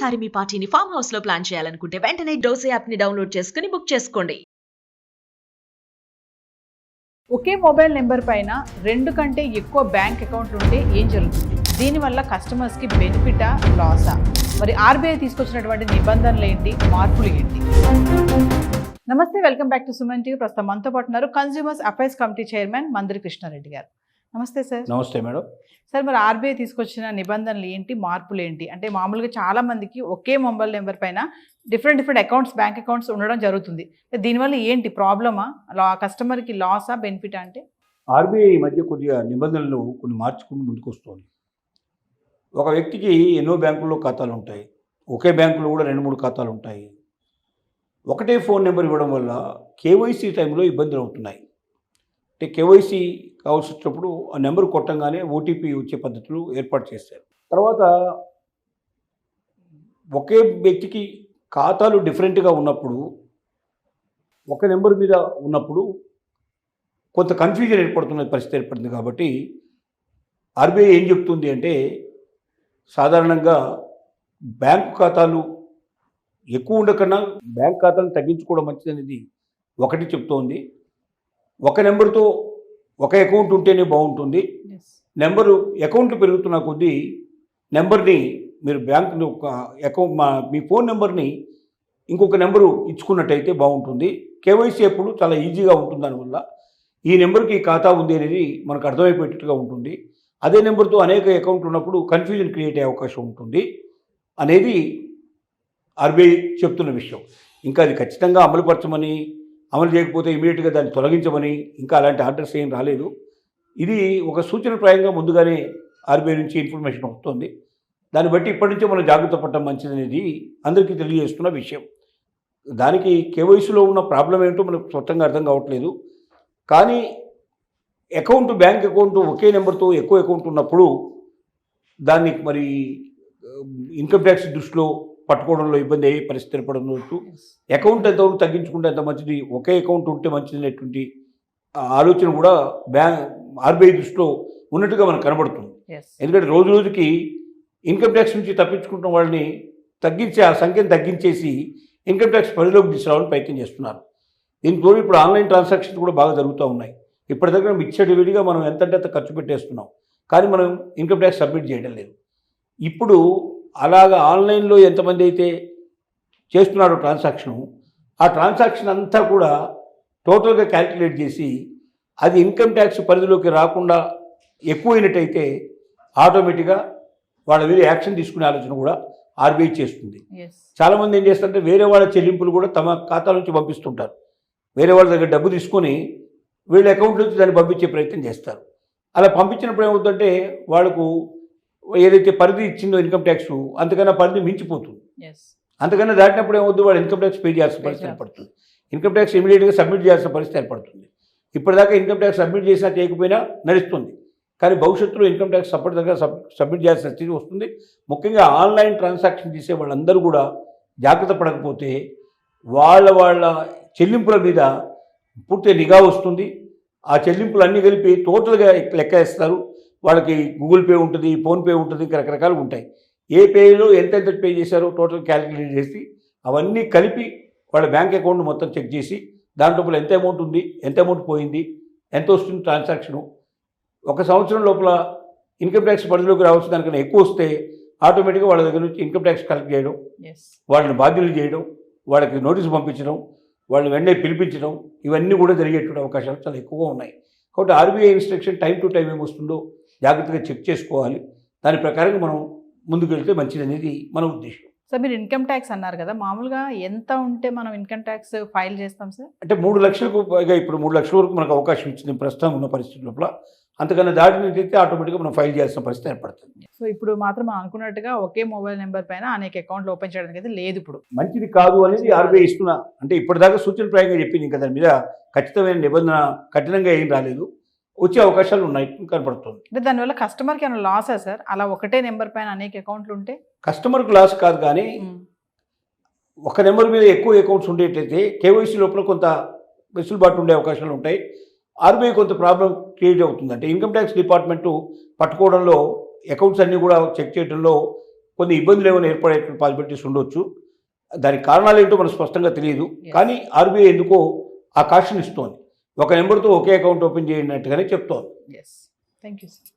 ఒకేసారి మీ పార్టీని farm house లో ప్లాన్ చేయాలనుకుంటే వెంటనే డోసే యాప్ ని డౌన్లోడ్ చేసుకుని బుక్ చేసుకోండి. ఒకే మొబైల్ నెంబర్ పైన 2 కంటే ఎక్కువ బ్యాంక్ అకౌంట్లు ఉంటే ఏం జరుగుతుంది? దీనివల్ల కస్టమర్స్కి బెనిఫిటా లాసా? మరి ఆర్బీఐ తీసుకొచ్చినటువంటి నిబంధనలు ఏంటి, మార్పులు ఏంటి? నమస్తే, welcome back to Suman TV. ప్రస్తుతం మనతో పాటు ఉన్నారు consumers affairs committee chairman Mandiri Krishna Reddy గారు. నమస్తే సార్. నమస్తే మేడం. సార్, మరి ఆర్బీఐ తీసుకొచ్చిన నిబంధనలు ఏంటి, మార్పులు ఏంటి? అంటే మామూలుగా చాలా మందికి ఒకే మొబైల్ నెంబర్ పైన డిఫరెంట్ అకౌంట్స్, బ్యాంక్ అకౌంట్స్ ఉండడం జరుగుతుంది. దీనివల్ల ఏంటి ప్రాబ్లమా, కస్టమర్కి లాసా, బెనిఫిటా? అంటే ఆర్బీఐ ఈ మధ్య కొద్దిగా నిబంధనలు కొన్ని మార్చుకుని ముందుకు వస్తుంది. ఒక వ్యక్తికి ఎన్నో బ్యాంకుల్లో ఖాతాలు ఉంటాయి, ఒకే బ్యాంకులో కూడా 2-3 ఖాతాలు ఉంటాయి. ఒకటే ఫోన్ నెంబర్ ఇవ్వడం వల్ల కేవైసీ టైంలో ఇబ్బందులు అవుతున్నాయి. అంటే కేవైసీ కావాల్సి వచ్చినప్పుడు ఆ నెంబర్ కొట్టంగానే ఓటీపీ వచ్చే పద్ధతులు ఏర్పాటు చేశారు. తర్వాత ఒకే వ్యక్తికి ఖాతాలు డిఫరెంట్గా ఉన్నప్పుడు, ఒక నెంబర్ మీద ఉన్నప్పుడు కొంత కన్ఫ్యూజన్ ఏర్పడుతున్న పరిస్థితి ఏర్పడింది. కాబట్టి ఆర్బీఐ ఏం చెప్తుంది అంటే, సాధారణంగా బ్యాంకు ఖాతాలు ఎక్కువ ఉండకన్నా బ్యాంక్ ఖాతాలను తగ్గించుకోవడం మంచిదనేది ఒకటి చెప్తోంది. ఒక నెంబర్తో ఒక అకౌంట్ ఉంటేనే బాగుంటుంది. నెంబరు అకౌంట్లు పెరుగుతున్న కొద్దీ నెంబర్ని మీరు బ్యాంకు అకౌంట్ మీ ఫోన్ నెంబర్ని ఇంకొక నెంబరు ఇచ్చుకున్నట్టయితే బాగుంటుంది. కేవైసీ అప్పుడు చాలా ఈజీగా ఉంటుంది. దానివల్ల ఈ నెంబర్కి ఖాతా ఉంది అనేది మనకు అర్థమైపోయేటట్టుగా ఉంటుంది. అదే నెంబర్తో అనేక అకౌంట్లు ఉన్నప్పుడు కన్ఫ్యూజన్ క్రియేట్ అయ్యే అవకాశం ఉంటుంది అనేది ఆర్బీఐ చెప్తున్న విషయం. ఇంకా అది ఖచ్చితంగా అమలుపరచమని, అమలు చేయకపోతే ఇమీడియట్గా దాన్ని తొలగించమని ఇంకా అలాంటి ఆర్డర్స్ ఏం రాలేదు. ఇది ఒక సూచనప్రాయంగా ముందుగానే ఆర్బీఐ నుంచి ఇన్ఫర్మేషన్ వస్తుంది. దాన్ని బట్టి ఇప్పటి నుంచే మనం జాగ్రత్త పడటం మంచిదనేది అందరికీ తెలియజేస్తున్న విషయం. దానికి కేవైసీలో ఉన్న ప్రాబ్లం ఏంటో మనకు స్పష్టంగా అర్థం కావట్లేదు. కానీ అకౌంట్, బ్యాంక్ అకౌంట్ ఒకే నెంబర్తో ఎక్కువ అకౌంట్ ఉన్నప్పుడు దాన్ని మరి ఇన్కమ్ ట్యాక్స్ దృష్టిలో పట్టుకోవడంలో ఇబ్బంది అయ్యే పరిస్థితి ఏర్పడవచ్చు. అకౌంట్ ఎంతవరకు తగ్గించుకుంటే ఎంత మంచిది, ఒకే అకౌంట్ ఉంటే మంచిది అనేటువంటి ఆలోచన కూడా ఆర్బీఐ దృష్టిలో ఉన్నట్టుగా మనకు కనబడుతుంది. ఎందుకంటే రోజు రోజుకి ఇన్కమ్ ట్యాక్స్ నుంచి తప్పించుకుంటున్న వాళ్ళని తగ్గించి, ఆ సంఖ్యను తగ్గించేసి ఇన్కమ్ ట్యాక్స్ పరిధిలోకి తీసుకురావాలని ప్రయత్నం చేస్తున్నారు. దీంతో ఇప్పుడు ఆన్లైన్ ట్రాన్సాక్షన్స్ కూడా బాగా జరుగుతూ ఉన్నాయి. ఇప్పటి దగ్గర విడిగా మనం ఎంతంటే అంత ఖర్చు పెట్టేస్తున్నాం, కానీ మనం ఇన్కమ్ ట్యాక్స్ సబ్మిట్ చేయడం లేదు. ఇప్పుడు అలాగా ఆన్లైన్లో ఎంతమంది అయితే చేస్తున్నారో ట్రాన్సాక్షను, ఆ ట్రాన్సాక్షన్ అంతా కూడా టోటల్గా క్యాల్కులేట్ చేసి అది ఇన్కమ్ ట్యాక్స్ పరిధిలోకి రాకుండా ఎక్కువైనట్టయితే ఆటోమేటిక్గా వాళ్ళ మీద యాక్షన్ తీసుకునే ఆలోచన కూడా ఆర్బీఐ చేస్తుంది. చాలామంది ఏం చేస్తారంటే వేరే వాళ్ళ చెల్లింపులు కూడా తమ ఖాతా నుంచి పంపిస్తుంటారు. వేరే వాళ్ళ దగ్గర డబ్బు తీసుకొని వీళ్ళ అకౌంట్ నుంచి దాన్ని పంపించే ప్రయత్నం చేస్తారు. అలా పంపించినప్పుడు ఏమవుతుందంటే వాళ్ళకు ఏదైతే పరిధి ఇచ్చిందో ఇన్కమ్ ట్యాక్స్, అంతకన్నా పరిధి మించిపోతుంది. అంతకన్నా దాటినప్పుడు ఏమవుతుంది, వాళ్ళు ఇన్కమ్ ట్యాక్స్ పే చేయాల్సిన పరిస్థితి ఏర్పడుతుంది. ఇన్కమ్ ట్యాక్స్ ఇమీడియట్గా సబ్మిట్ చేయాల్సిన పరిస్థితి ఏర్పడుతుంది. ఇప్పటిదాకా ఇన్కమ్ ట్యాక్స్ సబ్మిట్ చేసినా చేయకపోయినా నడుస్తుంది, కానీ భవిష్యత్తులో ఇన్కమ్ ట్యాక్స్ అప్పటిదాకా సబ్మిట్ చేయాల్సిన స్థితి వస్తుంది. ముఖ్యంగా ఆన్లైన్ ట్రాన్సాక్షన్ చేసే వాళ్ళందరూ కూడా జాగ్రత్త పడకపోతే వాళ్ళ చెల్లింపుల మీద పూర్తిగా నిఘా వస్తుంది. ఆ చెల్లింపులు అన్నీ కలిపి టోటల్గా లెక్క వేస్తారు. వాళ్ళకి గూగుల్ పే ఉంటుంది, ఫోన్పే ఉంటుంది, ఇంకా రకరకాలు ఉంటాయి. ఏ పేలో ఎంతెంత పే చేశారో టోటల్ క్యాలిక్యులేట్ చేసి అవన్నీ కలిపి వాళ్ళ బ్యాంక్ అకౌంట్ మొత్తం చెక్ చేసి దాంట్లో ఎంత అమౌంట్ ఉంది, ఎంత అమౌంట్ పోయింది, ఎంత వస్తుంది ట్రాన్సాక్షను, 1 సంవత్సరం లోపల ఇన్కమ్ ట్యాక్స్ పరిధిలోకి రావాల్సిన దానికన్నా ఎక్కువ వస్తే ఆటోమేటిక్గా వాళ్ళ దగ్గర నుంచి ఇన్కమ్ ట్యాక్స్ కలెక్ట్ చేయడం, వాళ్ళని బాధ్యులు చేయడం, వాళ్ళకి నోటీసు పంపించడం, వాళ్ళని వెంటనే పిలిపించడం, ఇవన్నీ కూడా జరిగేటువంటి అవకాశాలు చాలా ఎక్కువగా ఉన్నాయి. కాబట్టి RBI instruction time to time ఏమొస్తుందో జాగ్రత్తగా చెక్ చేసుకోవాలి. దాని ప్రకారంగా మనం ముందుకు వెళ్తే మంచిది అనేది మన ఉద్దేశం. సార్, మీరు ఇన్కమ్ ట్యాక్స్ అన్నారు కదా, మామూలుగా ఎంత ఉంటే మనం ఇన్కమ్ ట్యాక్స్ ఫైల్ చేస్తాం సార్? అంటే 3 లక్షలకు పైగా, ఇప్పుడు 3 లక్షల వరకు మనకు అవకాశం ఇచ్చింది ప్రస్తుతం ఉన్న పరిస్థితి లోపల. అంతకన్నా దాటినట్టయితే ఆటోమేటిక్గా మనం ఫైల్ చేయాల్సిన పరిస్థితి ఏర్పడుతుంది. సో ఇప్పుడు మాత్రం మనం అనుకున్నట్టుగా ఒకే మొబైల్ నెంబర్ పైన అనేక అకౌంట్లు ఓపెన్ చేయడానికి అయితే లేదు. ఇప్పుడు మంచిది కాదు అనేది ఆర్బీఐ ఇస్తున్నా, అంటే ఇప్పటిదాకా సూచనప్రాయంగా చెప్పింది. ఇంకా దాని మీద ఖచ్చితమైన నిబంధన కఠినంగా ఏం రాలేదు. వచ్చే అవకాశాలు ఉన్నాయి కనపడుతుంది. అంటే దానివల్ల కస్టమర్కి ఏమైనా లాసా సార్, అలా ఒకటే నెంబర్ పైన అనేక అకౌంట్లు ఉంటే? కస్టమర్కి లాస్ కాదు, కానీ ఒక నెంబర్ మీద ఎక్కువ అకౌంట్స్ ఉండేటైతే కేవైసీ లోపల కొంత వెసులుబాటు ఉండే అవకాశాలు ఉంటాయి. ఆర్బీఐ కొంత ప్రాబ్లం క్రియేట్ అవుతుంది. అంటే ఇన్కమ్ ట్యాక్స్ డిపార్ట్మెంటు పట్టుకోవడంలో, అకౌంట్స్ అన్నీ కూడా చెక్ చేయడంలో కొన్ని ఇబ్బందులు ఏమైనా ఏర్పడే పాసిబిలిటీస్ ఉండొచ్చు. దానికి కారణాలు ఏంటో మనకు స్పష్టంగా తెలియదు. కానీ ఆర్బీఐ ఎందుకో ఆ కాషన్ ఇస్తోంది. ఒక నెంబర్తో ఒకే అకౌంట్ ఓపెన్ చేయనట్టుగానే చెప్తోంది. Yes, thank you sir.